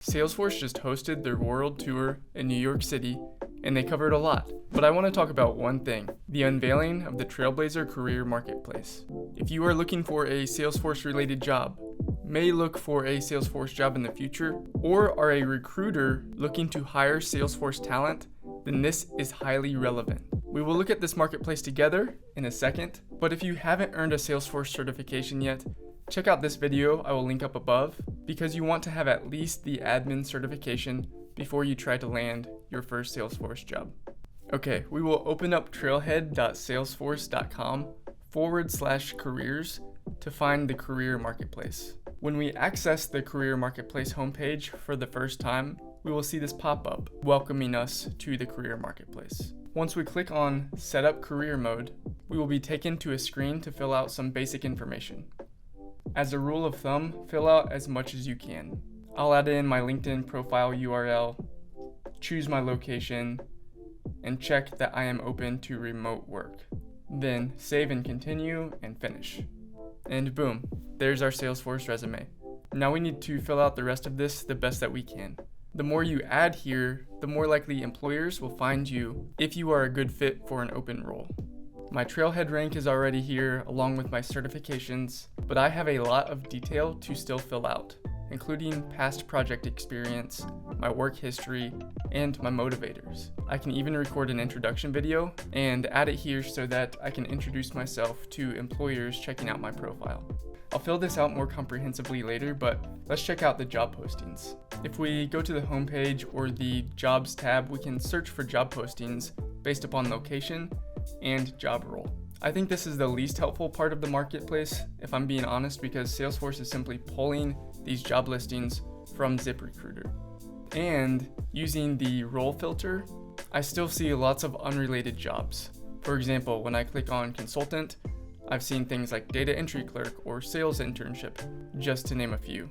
Salesforce just hosted their world tour in New York City, and they covered a lot. But I want to talk about one thing, the unveiling of the Trailblazer Career Marketplace. If you are looking for a Salesforce-related job, may look for a Salesforce job in the future, or are a recruiter looking to hire Salesforce talent, then this is highly relevant. We will look at this marketplace together in a second, but if you haven't earned a Salesforce certification yet, check out this video I will link up above, because you want to have at least the admin certification before you try to land your first Salesforce job. Okay, we will open up trailhead.salesforce.com/careers to find the career marketplace. When we access the career marketplace homepage for the first time, we will see this pop up welcoming us to the career marketplace. Once we click on Setup Career Mode, we will be taken to a screen to fill out some basic information. As a rule of thumb, fill out as much as you can. I'll add in my LinkedIn profile URL, choose my location, and check that I am open to remote work. Then save and continue and finish. And boom, there's our Salesforce resume. Now we need to fill out the rest of this the best that we can. The more you add here, the more likely employers will find you if you are a good fit for an open role. My Trailhead rank is already here along with my certifications, but I have a lot of detail to still fill out, including past project experience, my work history, and my motivators. I can even record an introduction video and add it here so that I can introduce myself to employers checking out my profile. I'll fill this out more comprehensively later, but let's check out the job postings. If we go to the homepage or the Jobs tab, we can search for job postings based upon location and job role. I think this is the least helpful part of the marketplace, if I'm being honest, because Salesforce is simply pulling these job listings from ZipRecruiter. And using the role filter, I still see lots of unrelated jobs. For example, when I click on consultant, I've seen things like data entry clerk or sales internship, just to name a few.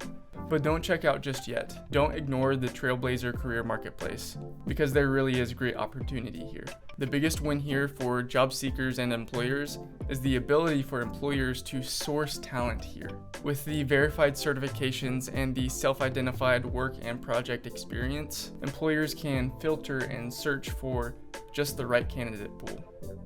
But don't check out just yet. Don't ignore the Trailblazer Career Marketplace, because there really is great opportunity here. The biggest win here for job seekers and employers is the ability for employers to source talent here. With the verified certifications and the self-identified work and project experience, employers can filter and search for just the right candidate pool.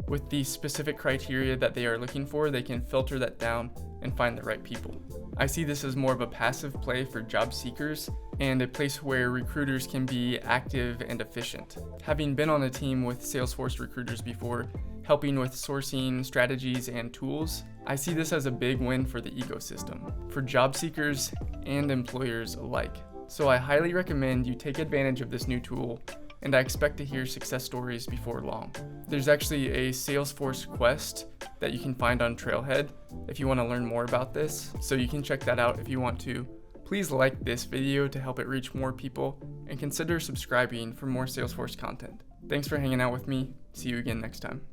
With the specific criteria that they are looking for, they can filter that down and find the right people. I see this as more of a passive play for job seekers and a place where recruiters can be active and efficient. Having been on a team with Salesforce recruiters before, helping with sourcing strategies and tools, I see this as a big win for the ecosystem, for job seekers and employers alike. So I highly recommend you take advantage of this new tool, and I expect to hear success stories before long. There's actually a Salesforce quest that you can find on Trailhead if you want to learn more about this, so you can check that out if you want to. Please like this video to help it reach more people, and consider subscribing for more Salesforce content. Thanks for hanging out with me. See you again next time.